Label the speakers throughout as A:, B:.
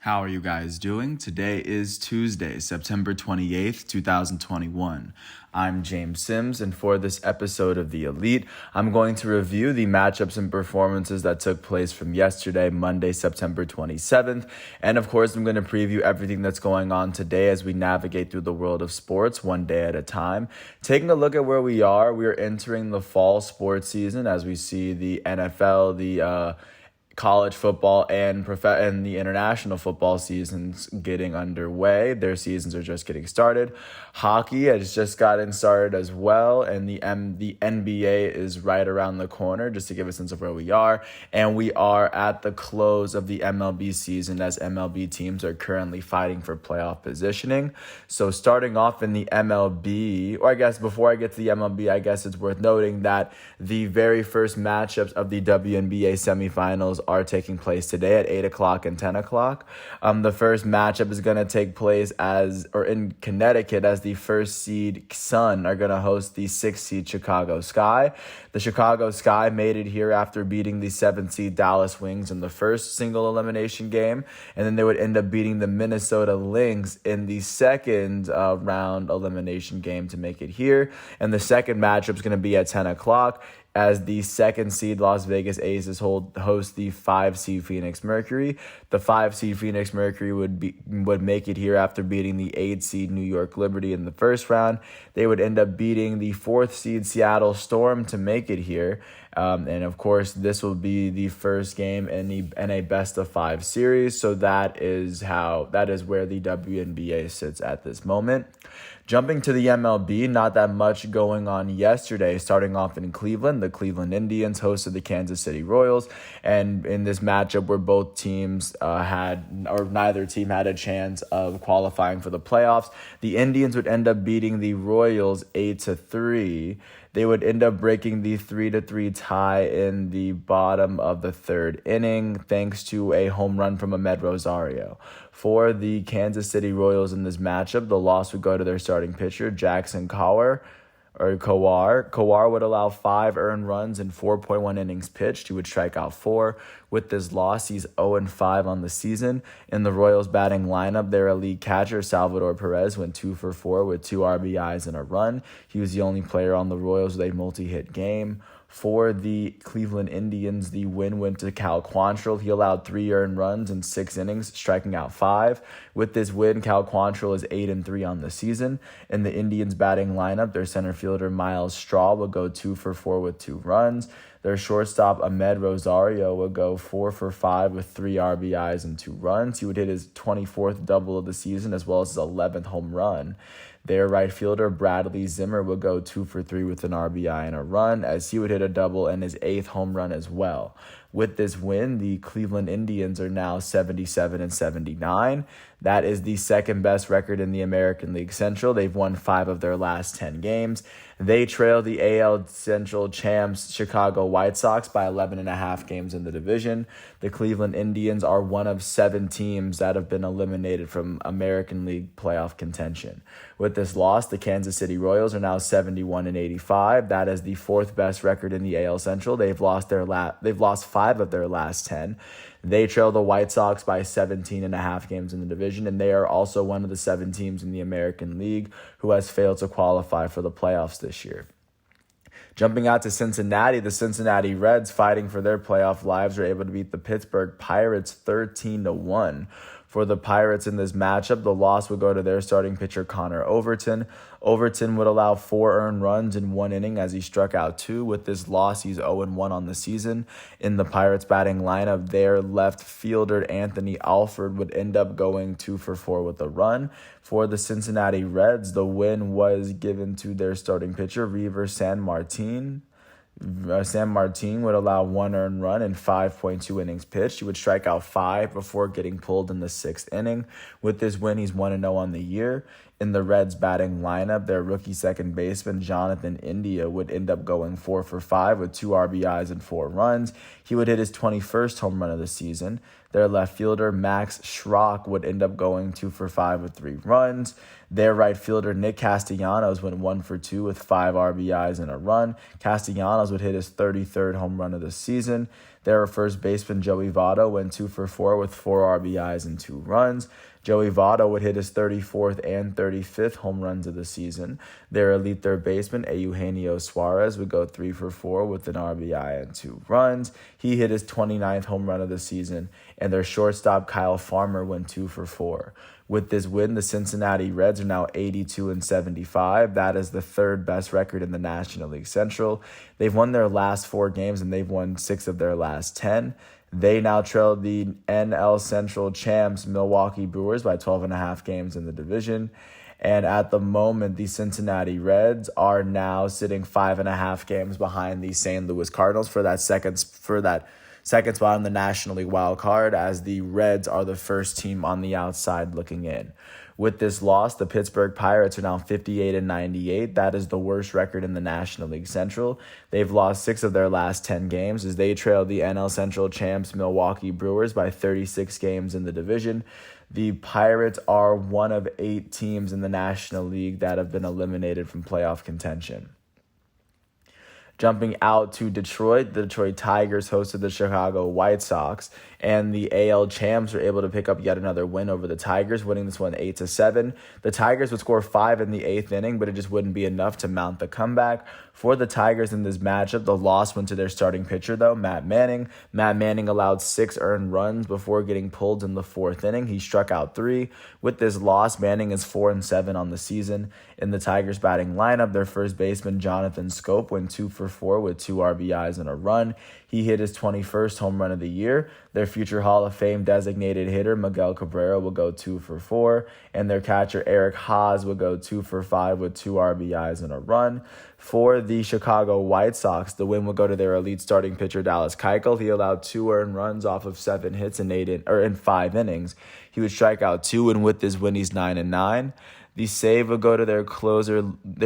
A: How are you guys doing? Today is Tuesday, September 28th, 2021. I'm James Sims, and for this episode of The Elite, I'm going to review the matchups and performances that took place from yesterday, Monday, September 27th. And of course, I'm going to preview everything that's going on today as we navigate through the world of sports one day at a time. Taking a look at where we are entering the fall sports season as we see the NFL, the college football and the international football seasons getting underway. Their seasons are just getting started. Hockey has just gotten started as well, and the NBA is right around the corner, just to give a sense of where we are. And we are at the close of the MLB season as MLB teams are currently fighting for playoff positioning. So starting off in the MLB, or I guess before I get to the MLB, I guess it's worth noting that the very first matchups of the WNBA semifinals are taking place today at 8 o'clock and 10 o'clock. The first matchup is going to take place in Connecticut as the first seed Sun are going to host the 6th seed Chicago Sky. The Chicago Sky made it here after beating the 7th seed Dallas Wings in the first single elimination game, and then they would end up beating the Minnesota Lynx in the second round elimination game to make it here. And the second matchup is going to be at 10 o'clock. As the 2nd seed Las Vegas Aces host the 5 seed Phoenix Mercury. The 5 seed Phoenix Mercury would make it here after beating the 8 seed New York Liberty in the first round. They would end up beating the 4th seed Seattle Storm to make it here. And of course, this will be the first game in a best of 5 series. So that is where the WNBA sits at this moment. Jumping to the MLB, not that much going on yesterday. Starting off in Cleveland, the Cleveland Indians hosted the Kansas City Royals. And in this matchup where both teams neither team had a chance of qualifying for the playoffs, the Indians would end up beating the Royals 8-3. They would end up breaking the 3-3 tie in the bottom of the 3rd inning thanks to a home run from Amed Rosario. For the Kansas City Royals in this matchup, the loss would go to their starting pitcher, Jackson Kowar. Kowar would allow 5 earned runs in 4.1 innings pitched. He would strike out 4. With this loss, he's 0-5 on the season. In the Royals batting lineup, their elite catcher, Salvador Perez, went 2 for 4 with 2 RBIs and a run. He was the only player on the Royals with a multi-hit game. For the Cleveland Indians, the win went to Cal Quantrill. He allowed 3 earned runs in 6 innings, striking out 5. With this win, Cal Quantrill is 8-3 on the season. In the Indians batting lineup, their center fielder Miles Straw will go 2 for 4 with 2 runs. Their shortstop Amed Rosario would go 4 for 5 with 3 RBIs and 2 runs. He would hit his 24th double of the season as well as his 11th home run. Their right fielder, Bradley Zimmer, would go 2 for 3 with an RBI and a run, as he would hit a double and his 8th home run as well. With this win, the Cleveland Indians are now 77-79. That is the second best record in the American League Central. They've won 5 of their last 10 games. They trail the AL Central champs Chicago White Sox by 11.5 games in the division. The Cleveland Indians are one of 7 teams that have been eliminated from American League playoff contention. With this loss, the Kansas City Royals are now 71-85. That is the 4th best record in the AL Central. They've lost 5 of their last 10. They trail the White Sox by 17.5 games in the division, and they are also one of the 7 teams in the American League who has failed to qualify for the playoffs this year. Jumping out to Cincinnati, the Cincinnati Reds, fighting for their playoff lives, were able to beat the Pittsburgh Pirates 13-1. For the Pirates in this matchup, the loss would go to their starting pitcher, Connor Overton. Overton would allow 4 earned runs in 1 inning as he struck out 2. With this loss, he's 0-1 on the season. In the Pirates batting lineup, their left fielder, Anthony Alford, would end up going 2 for 4 with a run. For the Cincinnati Reds, the win was given to their starting pitcher, Reiver Sanmartin. Sanmartin would allow 1 earned run in 5.2 innings pitched. He would strike out 5 before getting pulled in the 6th inning. With this win, he's 1-0 on the year. In the Reds batting lineup, their rookie second baseman, Jonathan India, would end up going 4 for 5 with 2 RBIs and 4 runs. He would hit his 21st home run of the season. Their left fielder, Max Schrock, would end up going 2 for 5 with 3 runs. Their right fielder, Nick Castellanos, went 1 for 2 with 5 RBIs and a run. Castellanos would hit his 33rd home run of the season. Their first baseman, Joey Votto, went 2 for 4 with 4 RBIs and 2 runs. Joey Votto would hit his 34th and 35th home runs of the season. Their elite third baseman, Eugenio Suarez, would go 3 for 4 with an RBI and 2 runs. He hit his 29th home run of the season. And their shortstop, Kyle Farmer, went 2 for 4. With this win, the Cincinnati Reds are now 82-75. That is the third best record in the National League Central. They've won their last 4 games, and they've won 6 of their last 10. They now trail the NL Central champs, Milwaukee Brewers, by 12.5 games in the division. And at the moment, the Cincinnati Reds are now sitting 5.5 games behind the St. Louis Cardinals for that second spot in the National League wild card, as the Reds are the first team on the outside looking in. With this loss, the Pittsburgh Pirates are now 58-98. That is the worst record in the National League Central. They've lost 6 of their last 10 games as they trail the NL Central champs Milwaukee Brewers by 36 games in the division. The Pirates are one of 8 teams in the National League that have been eliminated from playoff contention. Jumping out to Detroit, the Detroit Tigers hosted the Chicago White Sox, and the AL champs were able to pick up yet another win over the Tigers, winning this one 8-7. The Tigers would score 5 in the 8th inning, but it just wouldn't be enough to mount the comeback. For the Tigers in this matchup, the loss went to their starting pitcher, though, Matt Manning. Matt Manning allowed 6 earned runs before getting pulled in the 4th inning. He struck out 3. With this loss, Manning is 4-7 on the season. In the Tigers batting lineup, their first baseman, Jonathan Scope, went 2 for 4 with 2 RBIs and a run. He hit his 21st home run of the year. Their future Hall of Fame designated hitter, Miguel Cabrera, will go 2 for 4. And their catcher, Eric Haas, will go 2 for 5 with 2 RBIs and a run. For the Chicago White Sox, the win would go to their elite starting pitcher, Dallas Keuchel. He allowed 2 earned runs off of 7 hits in 5 innings. He would strike out 2, and with this win, he's 9-9. The save would go to their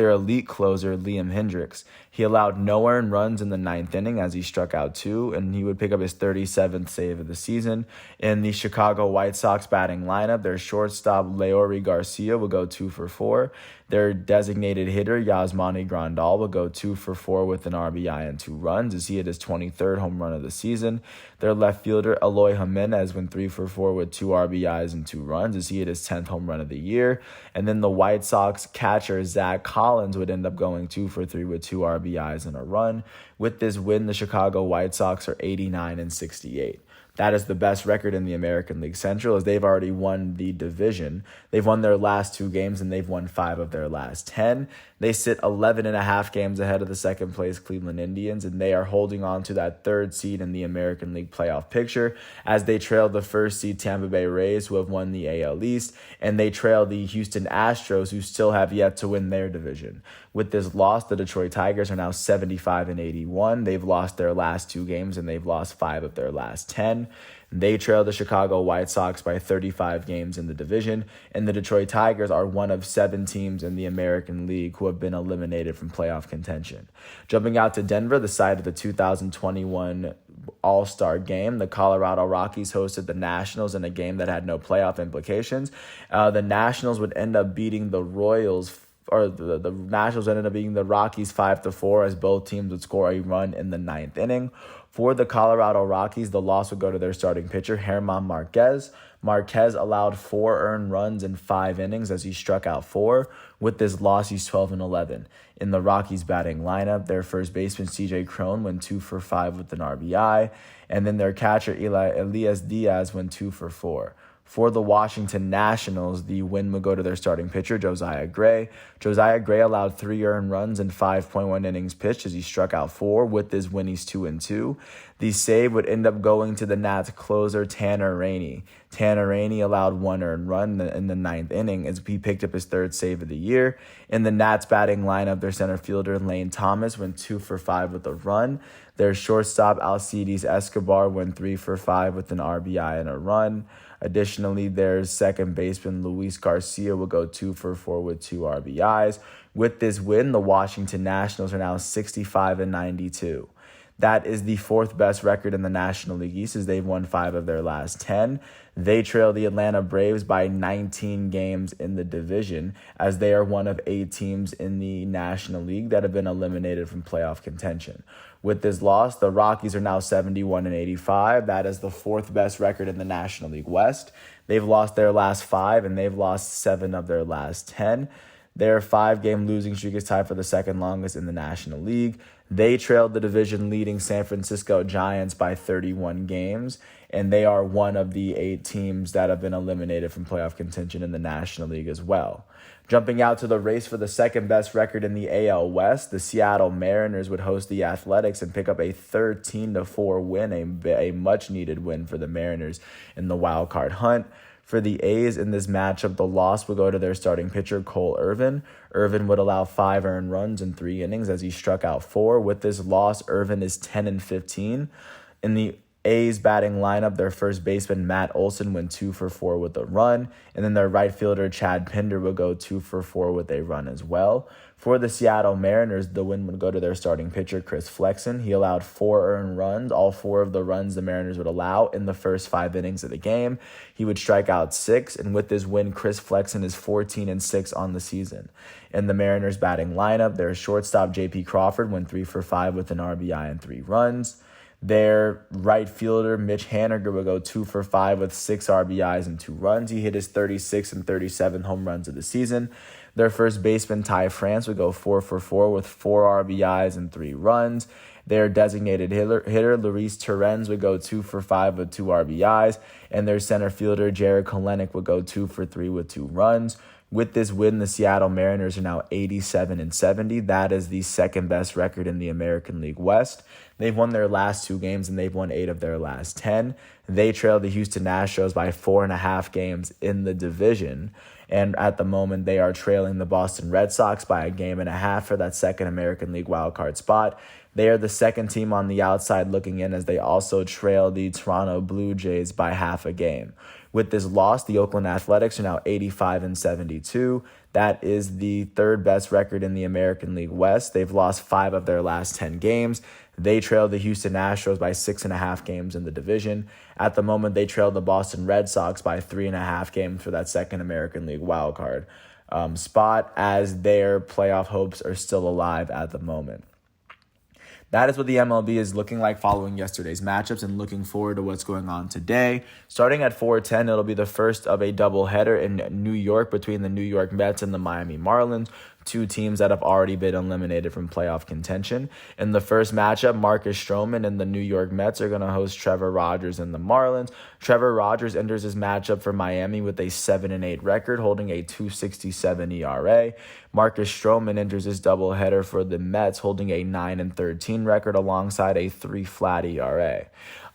A: elite closer, Liam Hendriks. He allowed no earned runs in the 9th inning as he struck out 2, and he would pick up his 37th save of the season. In the Chicago White Sox batting lineup, their shortstop, Leori Garcia, will go 2 for 4. Their designated hitter, Yasmani Grandal, will go 2 for 4 with an RBI and 2 runs as he hit his 23rd home run of the season. Their left fielder, Eloy Jimenez, went 3 for 4 with 2 RBIs and 2 runs as he hit his 10th home run of the year. And then the White Sox catcher, Zach Collins, would end up going 2 for 3 with 2 RBIs and a run. With this win, the Chicago White Sox are 89-68. That is the best record in the American League Central, as they've already won the division. They've won their last 2 games, and they've won 5 of their last 10. They sit 11.5 games ahead of the second-place Cleveland Indians, and they are holding on to that 3rd seed in the American League playoff picture, as they trail the 1st seed Tampa Bay Rays, who have won the AL East, and they trail the Houston Astros, who still have yet to win their division. With this loss, the Detroit Tigers are now 75-81. They've lost their last 2 games, and they've lost 5 of their last 10. They trail the Chicago White Sox by 35 games in the division, and the Detroit Tigers are one of 7 teams in the American League who have been eliminated from playoff contention. Jumping out to Denver, the site of the 2021 All-Star Game, the Colorado Rockies hosted the Nationals in a game that had no playoff implications. The Nationals would end up beating the Royals, or the Nationals ended up beating the Rockies 5-4, as both teams would score a run in the 9th inning. For the Colorado Rockies, the loss would go to their starting pitcher, German Marquez. Marquez allowed 4 earned runs in 5 innings as he struck out 4. With this loss, he's 12-11. In the Rockies batting lineup, their first baseman, C.J. Cron, went 2 for 5 with an RBI. And then their catcher, Elias Diaz, went 2 for 4. For the Washington Nationals, the win would go to their starting pitcher, Josiah Gray. Josiah Gray allowed 3 earned runs in 5.1 innings pitched as he struck out 4. With this win, he's 2-2. The save would end up going to the Nats closer, Tanner Rainey. Tanner Rainey allowed 1 earned run in the 9th inning as he picked up his 3rd save of the year. In the Nats batting lineup, their center fielder, Lane Thomas, went 2 for 5 with a run. Their shortstop, Alcides Escobar, went 3 for 5 with an RBI and a run. Additionally, their second baseman, Luis Garcia, will go 2 for 4 with 2 RBIs. With this win, the Washington Nationals are now 65-92. That is the fourth best record in the National League East, as they've won 5 of their last 10. They trail the Atlanta Braves by 19 games in the division, as they are one of 8 teams in the National League that have been eliminated from playoff contention. With this loss, the Rockies are now 71-85. That is the fourth best record in the National League West. They've lost their last 5, and they've lost 7 of their last 10. Their 5-game losing streak is tied for the second longest in the National League. They trailed the division-leading San Francisco Giants by 31 games, and they are one of the 8 teams that have been eliminated from playoff contention in the National League as well. Jumping out to the race for the second-best record in the AL West, the Seattle Mariners would host the Athletics and pick up a 13-4 win, a much-needed win for the Mariners in the wild card hunt. For the A's in this matchup, the loss would go to their starting pitcher, Cole Irvin. Irvin would allow 5 earned runs in 3 innings as he struck out 4. With this loss, Irvin is 10-15. In the A's batting lineup, their first baseman, Matt Olson, went 2 for 4 with a run. And then their right fielder, Chad Pinder, would go 2 for 4 with a run as well. For the Seattle Mariners, the win would go to their starting pitcher, Chris Flexen. He allowed 4 earned runs, all 4 of the runs the Mariners would allow in the first 5 innings of the game. He would strike out 6, and with this win, Chris Flexen is 14-6 on the season. In the Mariners batting lineup, their shortstop, J.P. Crawford, went 3 for 5 with an RBI and 3 runs. Their right fielder, Mitch Haniger, would go 2 for 5 with 6 RBIs and 2 runs. He hit his 36 and 37 home runs of the season. Their first baseman, Ty France, would go 4 for 4 with 4 RBIs and 3 runs. Their designated hitter, Luis Torrens, would go 2 for 5 with 2 RBIs. And their center fielder, Jared Kelenic, would go 2 for 3 with 2 runs. With this win, the Seattle Mariners are now 87-70. That is the second best record in the American League West. They've won their last 2 games, and they've won 8 of their last 10. They trailed the Houston Astros by 4.5 games in the division. And at the moment, they are trailing the Boston Red Sox by 1.5 games for that second American League wildcard spot. They are the second team on the outside looking in, as they also trail the Toronto Blue Jays by 0.5 game. With this loss, the Oakland Athletics are now 85-72. That is the third best record in the American League West. They've lost 5 of their last 10 games. They trailed the Houston Astros by 6.5 games in the division. At the moment, they trailed the Boston Red Sox by 3.5 games for that second American League wildcard spot, as their playoff hopes are still alive at the moment. That is what the MLB is looking like following yesterday's matchups, and looking forward to what's going on today. Starting at 4:10, it'll be the first of a doubleheader in New York between the New York Mets and the Miami Marlins, 2 teams that have already been eliminated from playoff contention. In the first matchup, Marcus Stroman and the New York Mets are going to host Trevor Rogers and the Marlins. Trevor Rogers enters his matchup for Miami with a 7-8 record, holding a 2.67 ERA. Marcus Stroman enters his doubleheader for the Mets, holding a 9-13 record alongside a 3 ERA.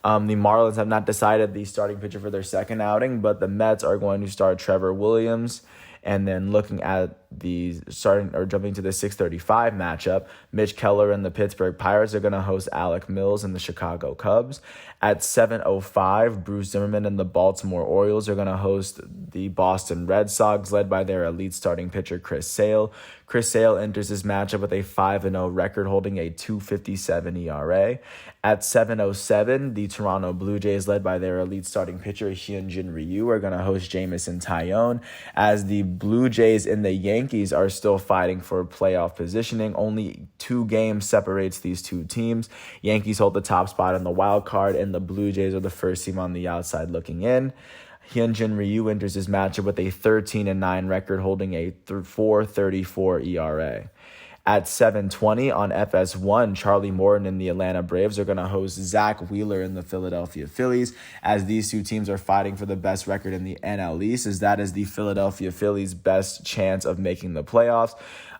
A: The Marlins have not decided the starting pitcher for their second outing, but the Mets are going to start Trevor Williams. And then looking at jumping to the 6:35 matchup, Mitch Keller and the Pittsburgh Pirates are going to host Alec Mills and the Chicago Cubs. At 7:05, Bruce Zimmerman and the Baltimore Orioles are going to host the Boston Red Sox, led by their elite starting pitcher, Chris Sale. Chris Sale enters his matchup with a 5-0 record, holding a 2.57 ERA. At 7:07, the Toronto Blue Jays, led by their elite starting pitcher, Hyunjin Ryu, are going to host Jameson Taillon, as the Blue Jays and the Yankees are still fighting for playoff positioning. Only 2 games separates these 2 teams. Yankees hold the top spot in the wild card, and the Blue Jays are the first team on the outside looking in. Hyunjin Ryu enters his matchup with a 13-9 record, holding a 4.34 ERA. At 7:20 on FS1, Charlie Morton and the Atlanta Braves are going to host Zach Wheeler and the Philadelphia Phillies, as these 2 teams are fighting for the best record in the NL East, as that is the Philadelphia Phillies' best chance of making the playoffs.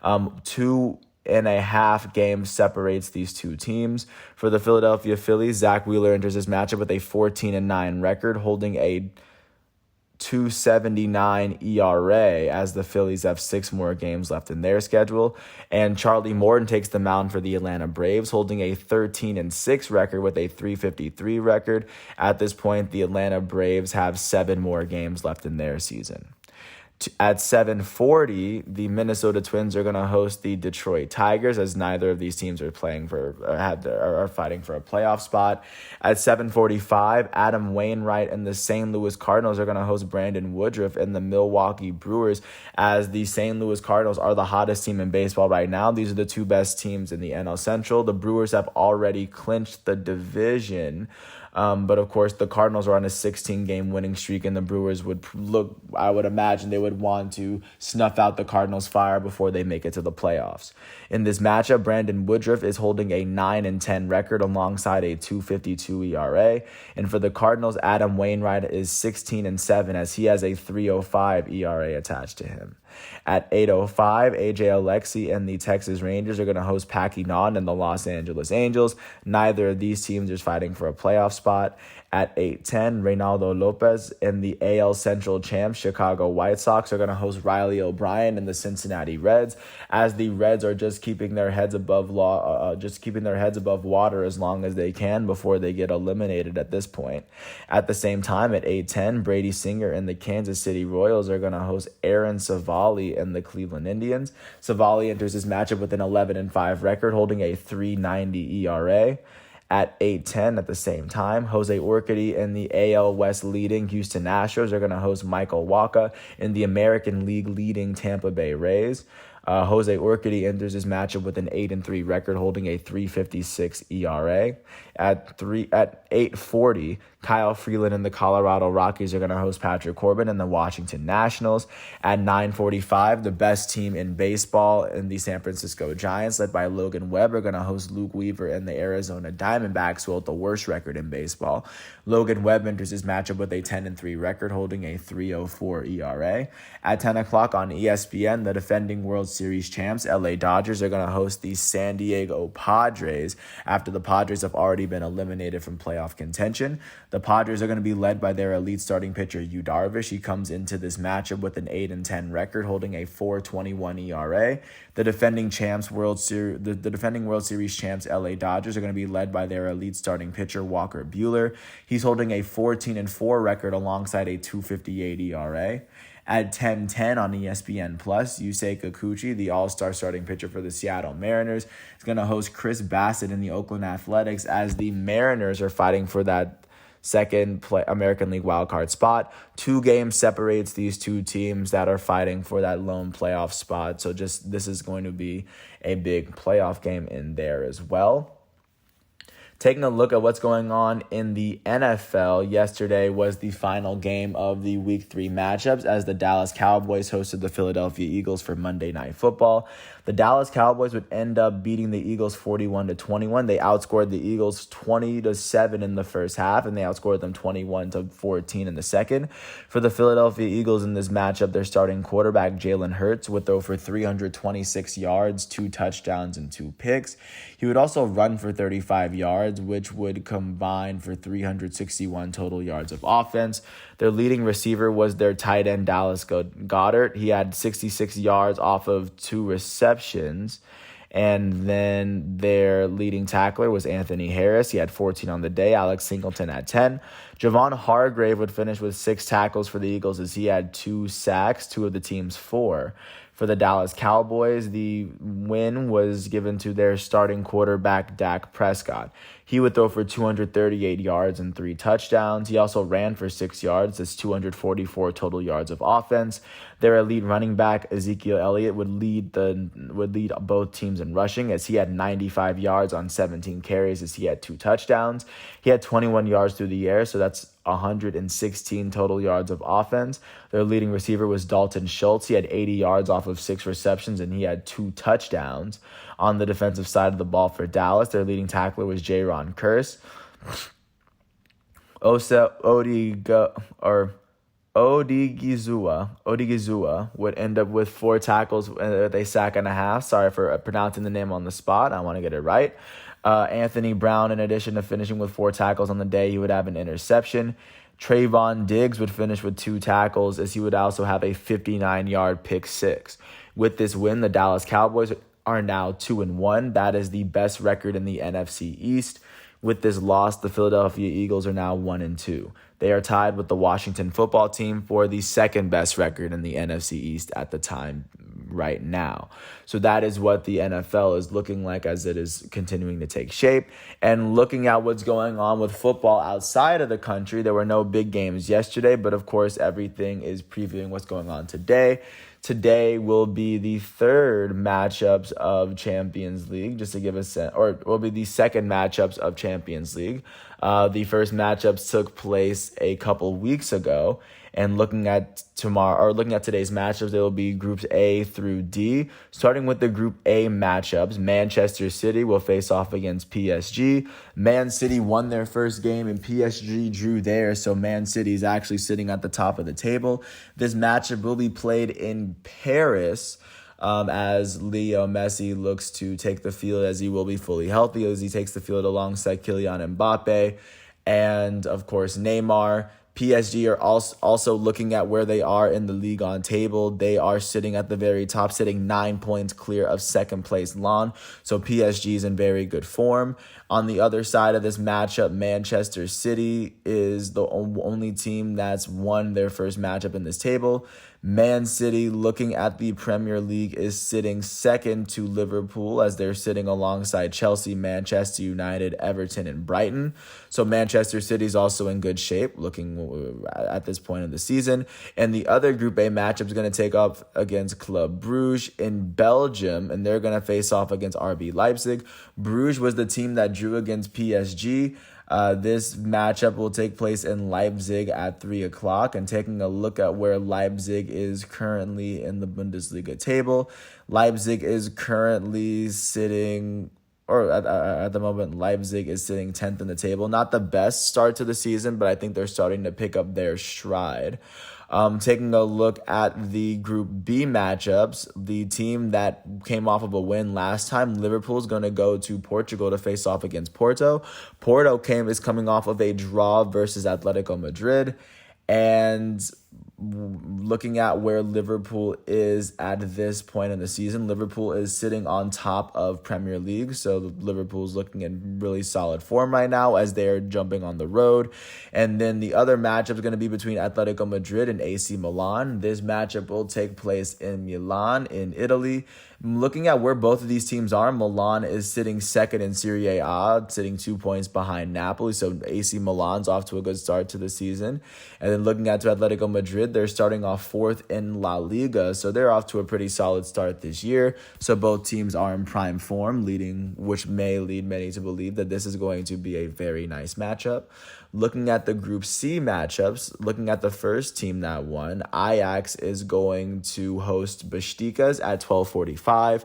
A: 2.5 games separates these 2 teams. For the Philadelphia Phillies, Zach Wheeler enters his matchup with a 14-9 record, holding a 2.79 ERA, as the Phillies have 6 more games left in their schedule. And Charlie Morton takes the mound for the Atlanta Braves, holding a 13-6 record with a 3.53 record. At this point, the Atlanta Braves have 7 more games left in their season. At 7:40, the Minnesota Twins are going to host the Detroit Tigers, as neither of these teams are playing for are fighting for a playoff spot. At 7:45, Adam Wainwright and the St. Louis Cardinals are going to host Brandon Woodruff and the Milwaukee Brewers, as the St. Louis Cardinals are the hottest team in baseball right now. These are the two best teams in the NL Central. The Brewers have already clinched the division. But of course, the Cardinals are on a 16-game winning streak, and the Brewers I would imagine they would want to snuff out the Cardinals' fire before they make it to the playoffs. In this matchup, Brandon Woodruff is holding a 9-10 record alongside a 2.52 ERA. And for the Cardinals, Adam Wainwright is 16-7, as he has a 3.05 ERA attached to him. At 8:05, AJ Alexy and the Texas Rangers are going to host Packy Naughton and the Los Angeles Angels. Neither of these teams is fighting for a playoff spot. At 8:10, Reynaldo Lopez and the AL Central champs Chicago White Sox are going to host Riley O'Brien and the Cincinnati Reds, as the Reds are just keeping their heads above water as long as they can before they get eliminated at this point. At the same time, at 8:10, Brady Singer and the Kansas City Royals are going to host Aaron Savali and the Cleveland Indians. Savali enters this matchup with an 11-5 record, holding a 3.90 ERA. At 8:10, at the same time, Jose Urquidy and the AL West leading Houston Astros are going to host Michael Wacha in the American League leading Tampa Bay Rays. Jose Urquidy enters his matchup with an 8-3 record, holding a 3.56 ERA. At 8:40, Kyle Freeland and the Colorado Rockies are going to host Patrick Corbin and the Washington Nationals. At 9:45, the best team in baseball in the San Francisco Giants, led by Logan Webb, are going to host Luke Weaver and the Arizona Diamondbacks, who hold the worst record in baseball. Logan Webb enters his matchup with a 10-3 record, holding a 3.04 ERA. At 10 o'clock on ESPN, the defending World Series champs, LA Dodgers, are going to host the San Diego Padres after the Padres have already been eliminated from playoff contention. The Padres are going to be led by their elite starting pitcher, Yu Darvish. He comes into this matchup with an 8-10 record, holding a 4.21 ERA. The defending World Series champs, LA Dodgers, are going to be led by their elite starting pitcher, Walker Buehler. He's holding a 14-4 record alongside a 2.58 ERA. At 10:10 on ESPN+, Yusei Kikuchi, the all-star starting pitcher for the Seattle Mariners, is going to host Chris Bassett in the Oakland Athletics, as the Mariners are fighting for that second American League wildcard spot. 2 games separates these two teams that are fighting for that lone playoff spot. So this is going to be a big playoff game in there as well. Taking a look at what's going on in the NFL, yesterday was the final game of the Week 3 matchups, as the Dallas Cowboys hosted the Philadelphia Eagles for Monday Night Football. The Dallas Cowboys would end up beating the Eagles 41-21. They outscored the Eagles 20-7 in the first half, and they outscored them 21-14 in the second. For the Philadelphia Eagles in this matchup, their starting quarterback, Jalen Hurts, would throw for 326 yards, 2 touchdowns, and 2 picks. He would also run for 35 yards, which would combine for 361 total yards of offense. Their leading receiver was their tight end, Dallas Goedert. He had 66 yards off of 2 receptions. And then their leading tackler was Anthony Harris. He had 14 on the day. Alex Singleton had 10. Javon Hargrave would finish with 6 tackles for the Eagles, as he had 2 sacks, 2 of the team's 4. For the Dallas Cowboys, the win was given to their starting quarterback, Dak Prescott. He would throw for 238 yards and 3 touchdowns. He also ran for 6 yards. That's 244 total yards of offense. Their elite running back, Ezekiel Elliott, would lead both teams in rushing, as he had 95 yards on 17 carries, as he had 2 touchdowns. He had 21 yards through the air, so that's 116 total yards of offense. Their leading receiver was Dalton Schultz. He had 80 yards off of 6 receptions, and he had 2 touchdowns. On the defensive side of the ball for Dallas, their leading tackler was Jaron Kearse. Odigizua would end up with 4 tackles with a sack and a half. Sorry for pronouncing the name on the spot. I want to get it right. Anthony Brown, in addition to finishing with 4 tackles on the day, he would have an interception. Trayvon Diggs would finish with 2 tackles, as he would also have a 59-yard pick 6. With this win, the Dallas Cowboys are now 2-1. That is the best record in the NFC East. With this loss, the Philadelphia Eagles are now 1-2. They are tied with the Washington football team for the second best record in the NFC East at the time right now. So that is what the NFL is looking like as it is continuing to take shape. And looking at what's going on with football outside of the country, there were no big games yesterday, but of course everything is previewing what's going on today. Today will be the third matchups of Champions League, just to give a sense, or will be the second matchups of Champions League. The first matchups took place a couple weeks ago, and looking at today's matchups, there will be groups A through D. Starting with the Group A matchups, Manchester City will face off against PSG. Man City won their first game and PSG drew theirs, so Man City is actually sitting at the top of the table. This matchup will be played in Paris, as Leo Messi looks to take the field as he will be fully healthy, as he takes the field alongside Kylian Mbappe and, of course, Neymar. PSG are also looking at where they are in the league on table. They are sitting at the very top, sitting 9 points clear of second place Lyon. So PSG is in very good form. On the other side of this matchup, Manchester City is the only team that's won their first matchup in this table. Man City, looking at the Premier League, is sitting second to Liverpool as they're sitting alongside Chelsea, Manchester United, Everton, and Brighton. So Manchester City is also in good shape looking at this point of the season. And the other Group A matchup is going to take up against Club Brugge in Belgium, and they're going to face off against RB Leipzig. Bruges was the team that drew against PSG. This matchup will take place in Leipzig at 3 o'clock. And taking a look at where Leipzig is currently in the Bundesliga table, Leipzig is currently sitting, or at the moment, Leipzig is sitting 10th in the table. Not the best start to the season, but I think they're starting to pick up their stride. Taking a look at the Group B matchups, the team that came off of a win last time, Liverpool, is going to go to Portugal to face off against Porto. Porto is coming off of a draw versus Atletico Madrid. And looking at where Liverpool is at this point in the season, Liverpool is sitting on top of Premier League. So Liverpool's looking in really solid form right now as they're jumping on the road. And then the other matchup is going to be between Atletico Madrid and AC Milan. This matchup will take place in Milan in Italy. Looking at where both of these teams are, Milan is sitting second in Serie A, sitting 2 points behind Napoli. So AC Milan's off to a good start to the season. And then looking at Atletico Madrid, they're starting off fourth in La Liga. So they're off to a pretty solid start this year. So both teams are in prime form, which may lead many to believe that this is going to be a very nice matchup. Looking at the Group C matchups, looking at the first team that won, Ajax is going to host Besiktas at 12:45.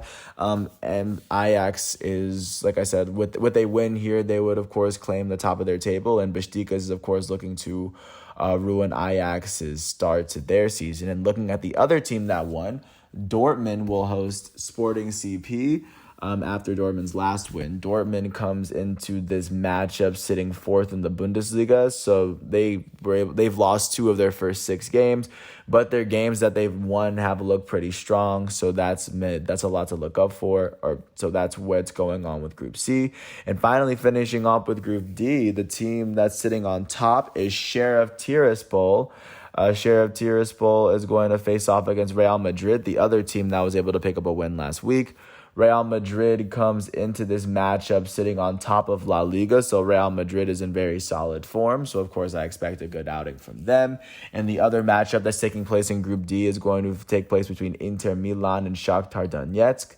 A: And Ajax is, like I said, with a win here, they would, of course, claim the top of their table. And Besiktas is, of course, looking to ruin Ajax's start to their season. And looking at the other team that won, Dortmund will host Sporting CP. After Dortmund's last win, Dortmund comes into this matchup sitting fourth in the Bundesliga. So they've lost 2 of their first 6 games, but their games that they've won have looked pretty strong. So that's a lot to look up for. So that's what's going on with Group C. And finally, finishing off with Group D, the team that's sitting on top is Sheriff Tiraspol. Sheriff Tiraspol is going to face off against Real Madrid, the other team that was able to pick up a win last week. Real Madrid comes into this matchup sitting on top of La Liga, so Real Madrid is in very solid form. So, of course, I expect a good outing from them. And the other matchup that's taking place in Group D is going to take place between Inter Milan and Shakhtar Donetsk.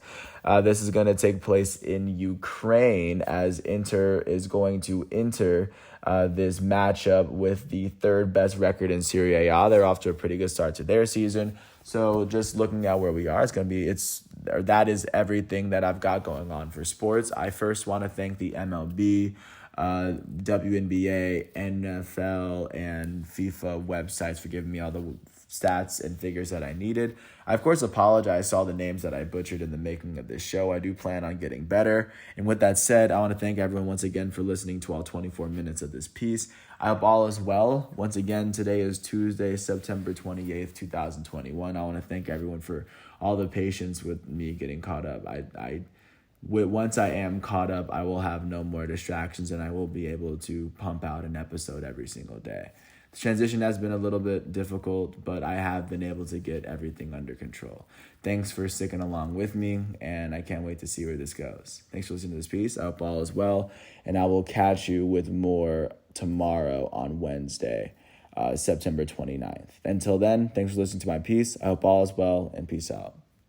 A: This is going to take place in Ukraine as Inter is going to enter this matchup with the third best record in Serie A. They're off to a pretty good start to their season. So just looking at where we are, that is everything that I've got going on for sports. I first want to thank the MLB, WNBA, NFL, and FIFA websites for giving me all the stats and figures that I needed. I, of course, apologize to all the names that I butchered in the making of this show. I do plan on getting better. And with that said, I want to thank everyone once again for listening to all 24 minutes of this piece. I hope all is well. Once again, today is Tuesday, September 28th, 2021. I want to thank everyone for all the patience with me getting caught up. I once I am caught up, I will have no more distractions and I will be able to pump out an episode every single day. The transition has been a little bit difficult, but I have been able to get everything under control. Thanks for sticking along with me, and I can't wait to see where this goes. Thanks for listening to this piece. I hope all is well, and I will catch you with more tomorrow on Wednesday, September 29th. Until then, thanks for listening to my piece. I hope all is well, and peace out.